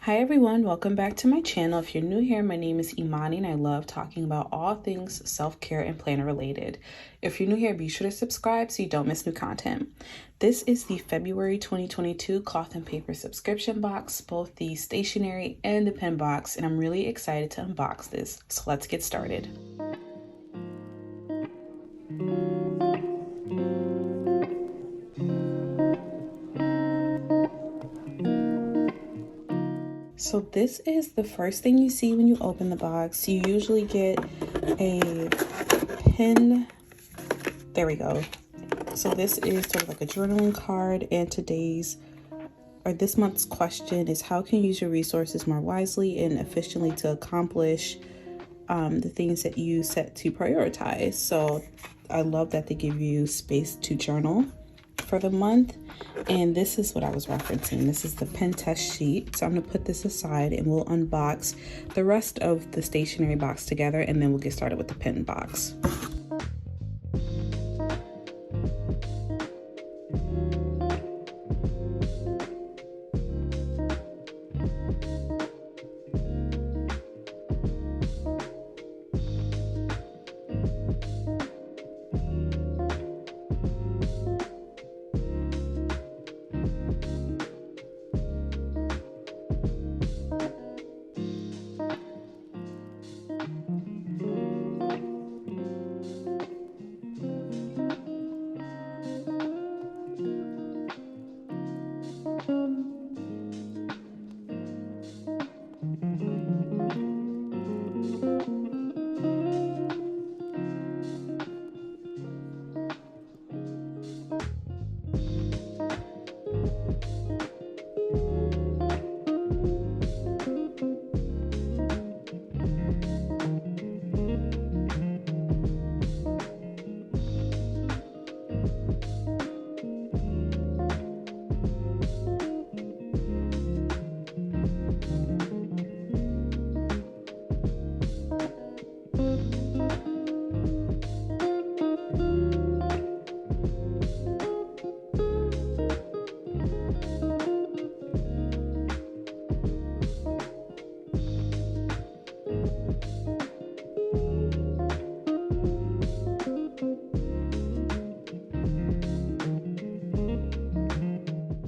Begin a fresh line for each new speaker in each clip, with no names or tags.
Hi everyone, welcome back to my channel. If you're new here, my name is Imani and I love talking about all things self-care and planner related. If you're new here, be sure to subscribe so you don't miss new content. This is the February 2022 cloth and paper subscription box, both the stationery and the pen box, and I'm really excited to unbox this. So let's get started. So this is the first thing you see when you open the box. You usually get a pen. There we go. So this is sort of like a journaling card, and this month's question is how can you use your resources more wisely and efficiently to accomplish the things that you set to prioritize. So I love that they give you space to journal for the month, and this is what I was referencing. This is the pen test sheet. So I'm gonna put this aside and we'll unbox the rest of the stationery box together, and then we'll get started with the pen box.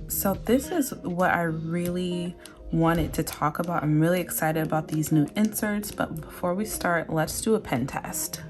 So this is what I really wanted to talk about. I'm really excited about these new inserts, but before we start, let's do a pen test.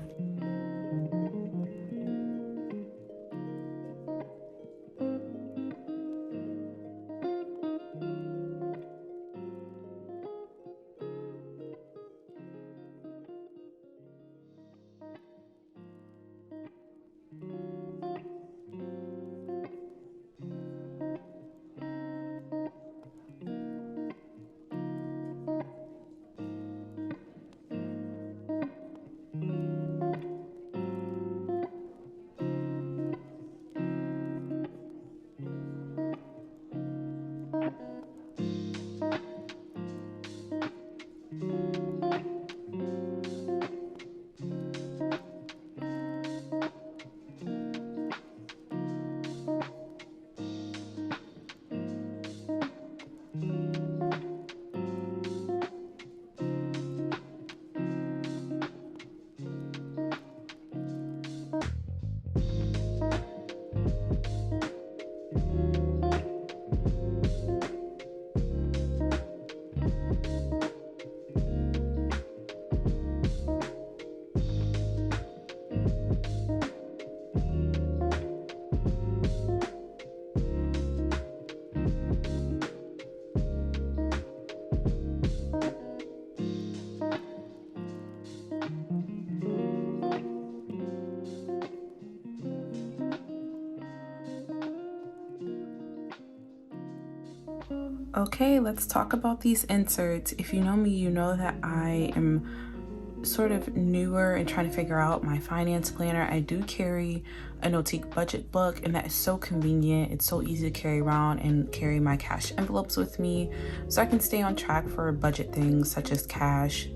Okay, let's talk about these inserts. If you know me, you know that I am sort of newer and trying to figure out my finance planner. I do carry a Notique budget book, and that is so convenient. It's so easy to carry around and carry my cash envelopes with me so I can stay on track for budget things such as cash,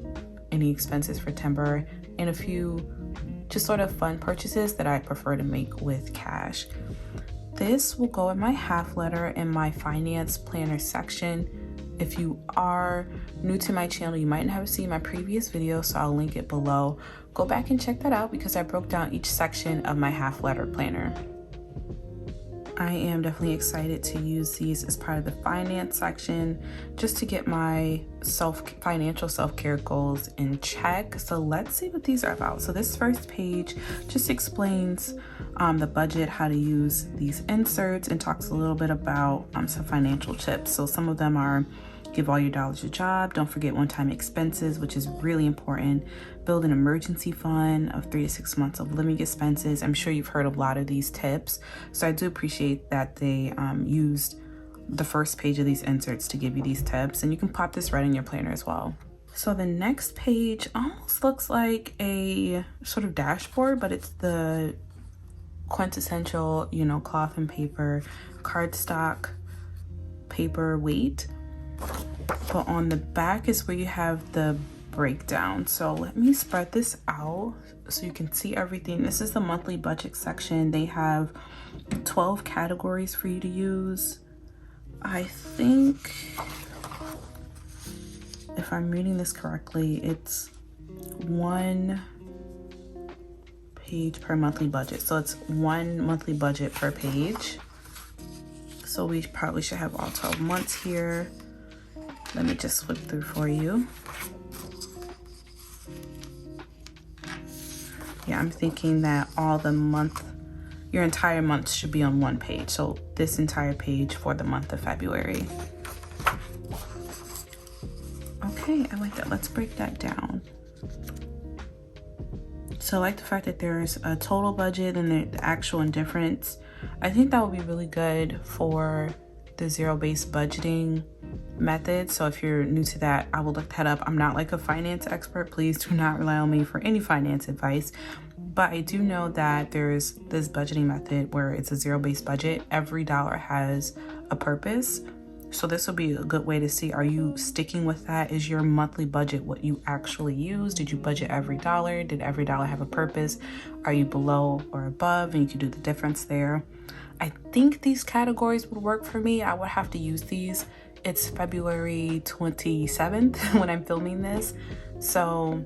any expenses for timber, and a few just sort of fun purchases that I prefer to make with cash. This will go in my half letter in my finance planner section. If you are new to my channel, you might not have seen my previous video, so I'll link it below. Go back and check that out because I broke down each section of my half letter planner. I am definitely excited to use these as part of the finance section just to get my financial self-care goals in check. So let's see what these are about. So this first page just explains the budget, how to use these inserts, and talks a little bit about some financial tips. So some of them are: give all your dollars a job, don't forget one-time expenses, which is really important, build an emergency fund of 3 to 6 months of living expenses. I'm sure you've heard a lot of these tips, so I do appreciate that they used the first page of these inserts to give you these tips, and you can pop this right in your planner as well. So the next page almost looks like a sort of dashboard, but it's the quintessential, cloth and paper, cardstock paper weight. But on the back is where you have the breakdown. So let me spread this out so you can see everything. This is the monthly budget section. They have 12 categories for you to use. I think, if I'm reading this correctly, it's 1 page per monthly budget. So it's 1 monthly budget per page. So we probably should have all 12 months here. Let me just flip through for you. Yeah, I'm thinking that your entire month should be on 1 page. So this entire page for the month of February. Okay, I like that. Let's break that down. So I like the fact that there's a total budget and the actual and difference. I think that would be really good for the zero-based budgeting method. So if you're new to that, I will look that up. I'm not like a finance expert. Please do not rely on me for any finance advice. But I do know that there's this budgeting method where it's a zero-based budget. Every dollar has a purpose. So this will be a good way to see, are you sticking with that? Is your monthly budget what you actually use? Did you budget every dollar? Did every dollar have a purpose? Are you below or above? And you can do the difference there. I think these categories would work for me. I would have to use these. It's February 27th when I'm filming this. So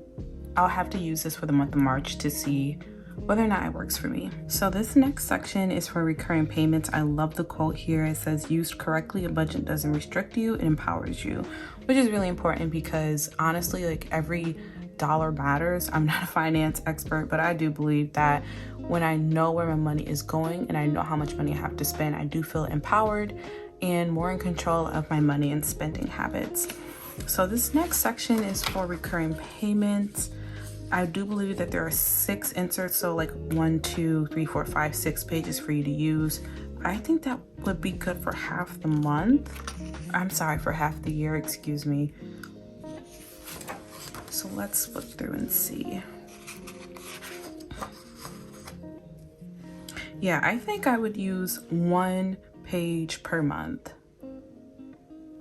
I'll have to use this for the month of March to see whether or not it works for me. So this next section is for recurring payments. I love the quote here. It says, used correctly, a budget doesn't restrict you, it empowers you, which is really important because honestly, like, every dollar matters. I'm not a finance expert, but I do believe that when I know where my money is going and I know how much money I have to spend, I do feel empowered and more in control of my money and spending habits. So this next section is for recurring payments. I do believe that there are 6 inserts, so like 1, 2, 3, 4, 5, 6 pages for you to use. I think that would be good for half the month. I'm sorry, for half the year, excuse me. So let's flip through and see. Yeah, I think I would use 1 page per month.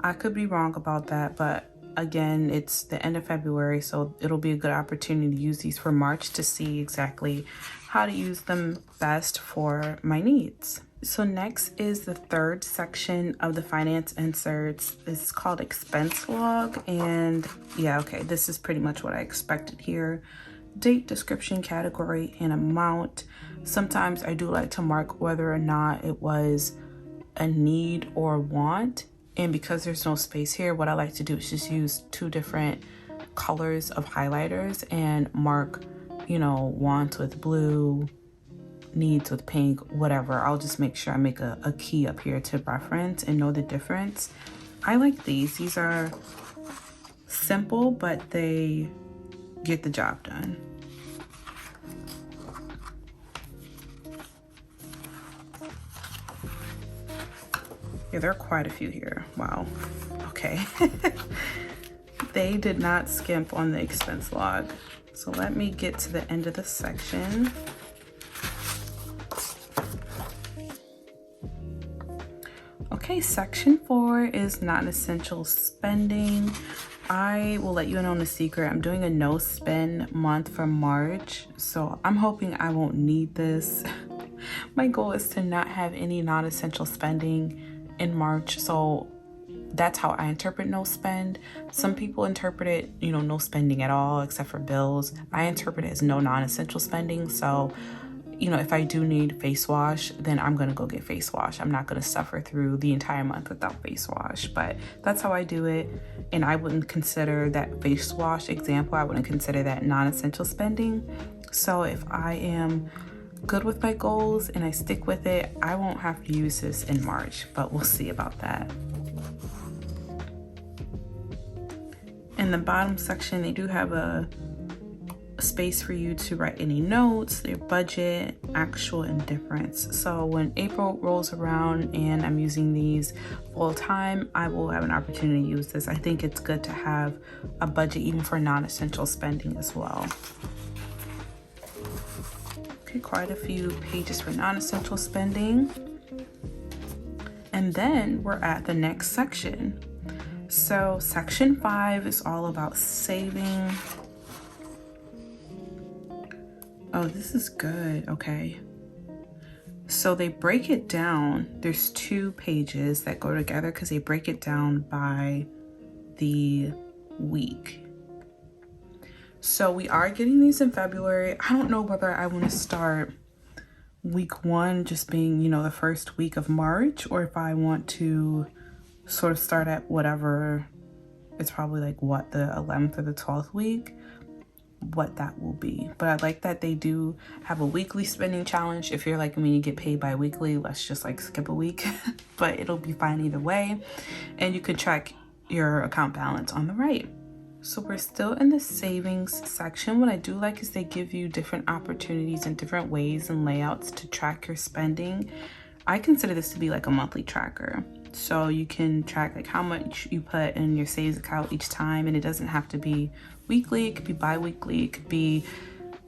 I could be wrong about that, but again, it's the end of February, so it'll be a good opportunity to use these for March to see exactly how to use them best for my needs. So next is the third section of the finance inserts. It's called expense log, and yeah, okay, this is pretty much what I expected here. Date, description, category, and amount. Sometimes I do like to mark whether or not it was a need or want. And because there's no space here, what I like to do is just use 2 different colors of highlighters and mark, wants with blue, needs with pink, whatever. I'll just make sure I make a key up here to reference and know the difference. I like these. These are simple, but they get the job done. Yeah, there are quite a few here. Wow. Okay. They did not skimp on the expense log. So let me get to the end of the section. Okay, section 4 is non-essential spending. I will let you in on a secret. I'm doing a no spend month for March, so I'm hoping I won't need this. My goal is to not have any non-essential spending in March, so That's how I interpret no spend. Some people interpret it, you know, no spending at all except for bills. I interpret it as no non-essential spending. So, you know, if I do need face wash, then I'm gonna go get face wash. I'm not gonna suffer through the entire month without face wash, but that's how I do it. And I wouldn't consider that face wash example, I wouldn't consider that non-essential spending. So if I am good with my goals and I stick with it, I won't have to use this in March, but we'll see about that. In the bottom section, they do have a space for you to write any notes, your budget, actual, and difference. So when April rolls around and I'm using these full time, I will have an opportunity to use this. I think it's good to have a budget even for non-essential spending as well. Okay, quite a few pages for non-essential spending. And then we're at the next section. So section 5 is all about saving. Oh, this is good. Okay. So they break it down. There's 2 pages that go together because they break it down by the week. So we are getting these in February. I don't know whether I want to start week 1 just being, you know, the first week of March, or if I want to sort of start at whatever, it's probably like what, the 11th or the 12th week, what that will be. But I like that they do have a weekly spending challenge. If you're like me, you get paid bi-weekly, let's just like skip a week, but it'll be fine either way. And you can track your account balance on the right. So we're still in the savings section. What I do like is they give you different opportunities and different ways and layouts to track your spending. I consider this to be like a monthly tracker. So you can track like how much you put in your savings account each time, and it doesn't have to be weekly, it could be bi-weekly, it could be,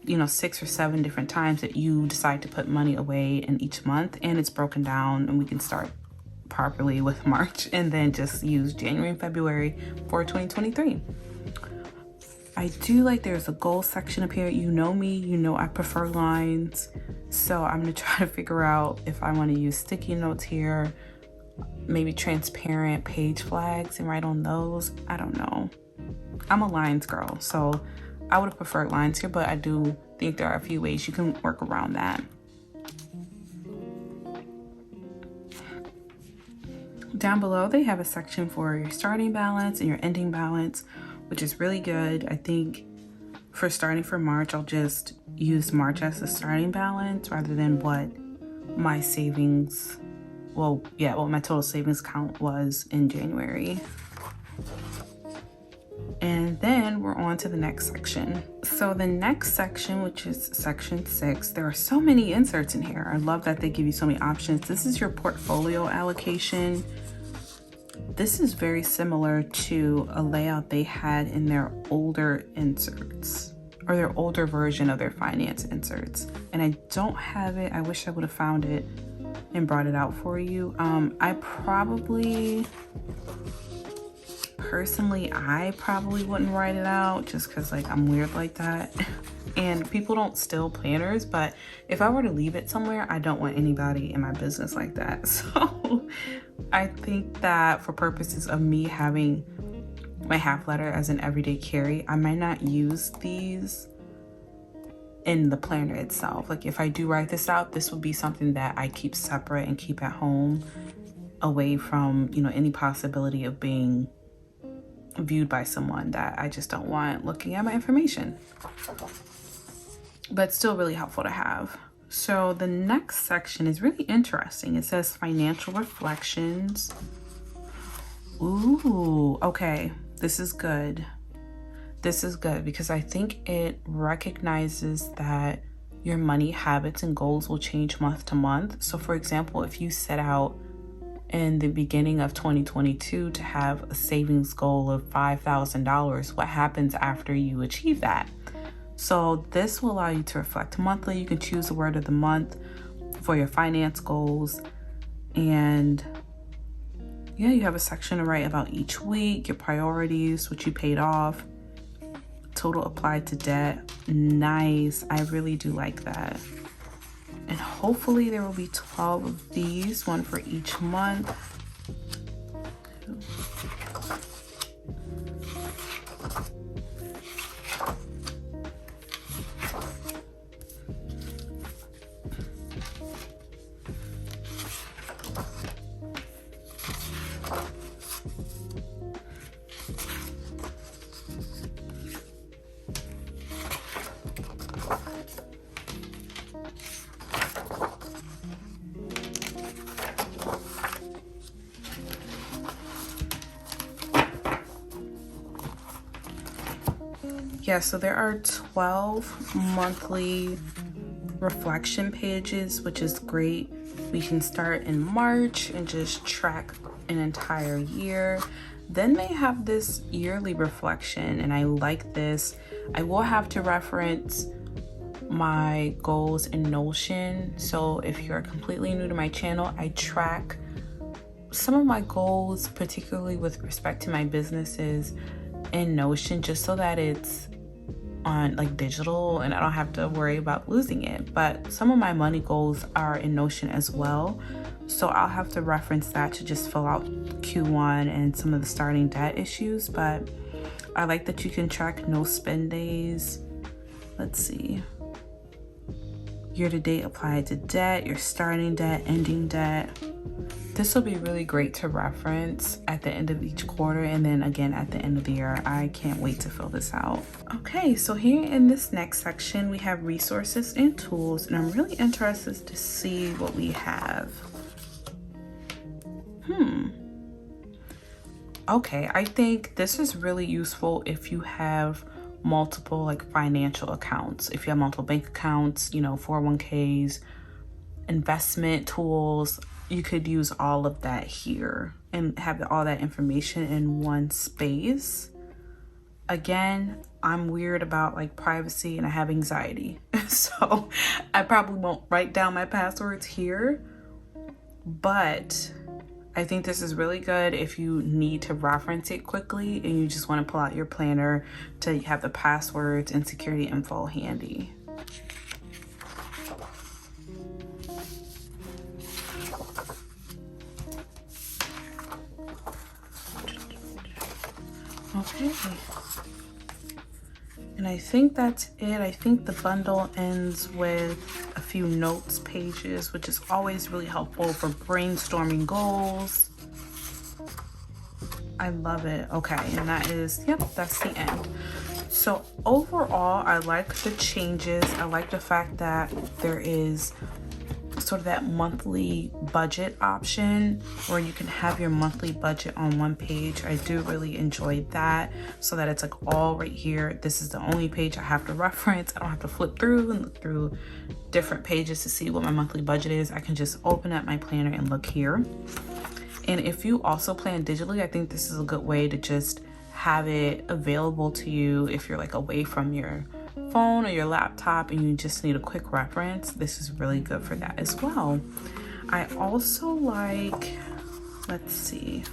you know, 6 or 7 different times that you decide to put money away in each month, and it's broken down, and we can start properly with March and then just use January and February for 2023. I do like there's a goal section up here. You know me, you know I prefer lines. So I'm gonna try to figure out if I wanna use sticky notes here, maybe transparent page flags and write on those. I don't know. I'm a lines girl, so I would have preferred lines here, but I do think there are a few ways you can work around that. Down below, they have a section for your starting balance and your ending balance, which is really good. I think for starting for March, I'll just use March as the starting balance rather than what my savings, what my total savings count was in January. And then we're on to the next section. So the next section, which is section 6, there are so many inserts in here. I love that they give you so many options. This is your portfolio allocation. This is very similar to a layout they had in their older inserts, or their older version of their finance inserts. And I don't have it. I wish I would have found it and brought it out for you. I probably wouldn't write it out just because like I'm weird like that. And people don't steal planners, but if I were to leave it somewhere, I don't want anybody in my business like that. So I think that for purposes of me having my half letter as an everyday carry, I might not use these in the planner itself. Like if I do write this out, this would be something that I keep separate and keep at home, away from, you know, any possibility of being viewed by someone that I just don't want looking at my information. But still really helpful to have. So the next section is really interesting. It says financial reflections. Ooh, okay. This is good. This is good because I think it recognizes that your money habits and goals will change month to month. So for example, if you set out in the beginning of 2022 to have a savings goal of $5,000, what happens after you achieve that? So this will allow you to reflect monthly. You can choose the word of the month for your finance goals. And yeah, you have a section to write about each week, your priorities, what you paid off, total applied to debt. Nice. I really do like that. And hopefully there will be 12 of these, one for each month. Yeah, so there are 12 monthly reflection pages, which is great. We can start in March and just track an entire year. Then they have this yearly reflection, and I like this. I will have to reference my goals in Notion. So if you're completely new to my channel, I track some of my goals, particularly with respect to my businesses, in Notion, just so that it's on like digital and I don't have to worry about losing it. But some of my money goals are in Notion as well, so I'll have to reference that to just fill out Q1 and some of the starting debt issues. But I like that you can track no spend days. Let's see, year to date applied to debt, your starting debt, ending debt. This will be really great to reference at the end of each quarter and then again at the end of the year. I can't wait to fill this out. Okay, so here in this next section, we have resources and tools, and I'm really interested to see what we have. Okay, I think this is really useful if you have multiple like financial accounts. If you have multiple bank accounts, 401ks, investment tools, you could use all of that here and have all that information in one space. Again, I'm weird about like privacy and I have anxiety. So I probably won't write down my passwords here, but I think this is really good if you need to reference it quickly and you just want to pull out your planner to have the passwords and security info handy. Okay, and I think that's it. I think the bundle ends with a few notes pages, which is always really helpful for brainstorming goals. I love it. Okay, and that is, yep, that's the end. So overall, I like the changes. I like the fact that there is sort of that monthly budget option where you can have your monthly budget on one page. I do really enjoy that, so that it's like all right here. This is the only page I have to reference. I don't have to flip through and look through different pages to see what my monthly budget is. I can just open up my planner and look here. And if you also plan digitally, I think this is a good way to just have it available to you if you're like away from your phone or your laptop and you just need a quick reference. This is really good for that as well. I also like, let's see,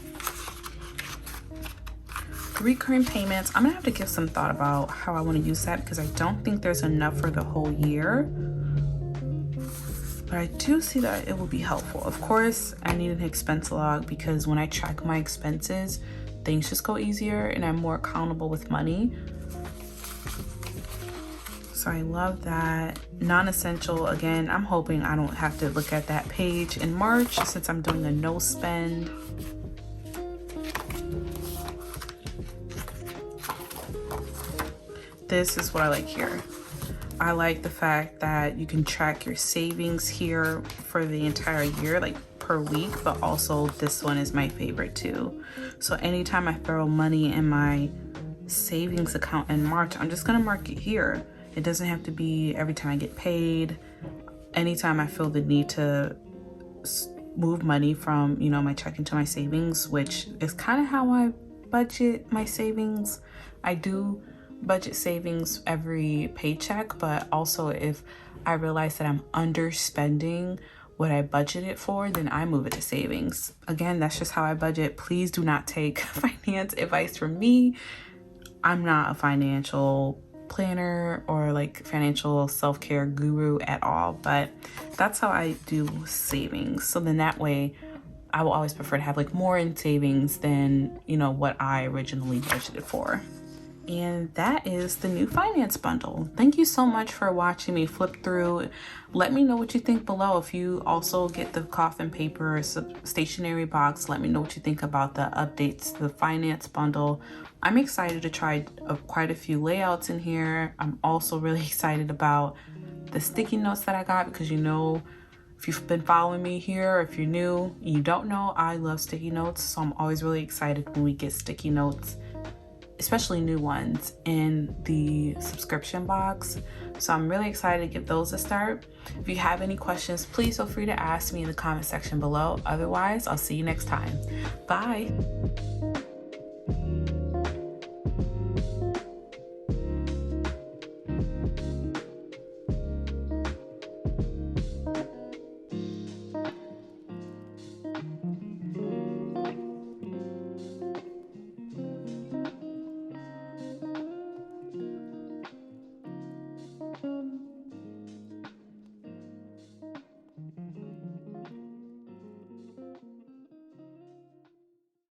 recurring payments. I'm gonna have to give some thought about how I want to use that because I don't think there's enough for the whole year, but I do see that it will be helpful. Of course, I need an expense log because when I track my expenses, things just go easier and I'm more accountable with money. So I love that. Non-essential, again, I'm hoping I don't have to look at that page in March since I'm doing a no spend. This is what I like here. I like the fact that you can track your savings here for the entire year, like per week, but also this one is my favorite too. So anytime I throw money in my savings account in March, I'm just gonna mark it here. It doesn't have to be every time I get paid. Anytime I feel the need to move money from, my checking to my savings, which is kind of how I budget my savings. I do budget savings every paycheck, but also if I realize that I'm underspending what I budgeted for, then I move it to savings. Again, that's just how I budget. Please do not take finance advice from me. I'm not a financial planner or like financial self-care guru at all, but that's how I do savings. So then that way I will always prefer to have like more in savings than what I originally budgeted for. And that is the new finance bundle. Thank you so much for watching me flip through. Let me know what you think below. If you also get the coffin paper stationery box, let me know what you think about the updates to the finance bundle. I'm excited to try quite a few layouts in here. I'm also really excited about the sticky notes that I got because if you've been following me here, or if you're new, you don't know, I love sticky notes. So I'm always really excited when we get sticky notes. especially new ones, in the subscription box. So I'm really excited to give those a start. If you have any questions, please feel free to ask me in the comment section below. Otherwise, I'll see you next time. Bye.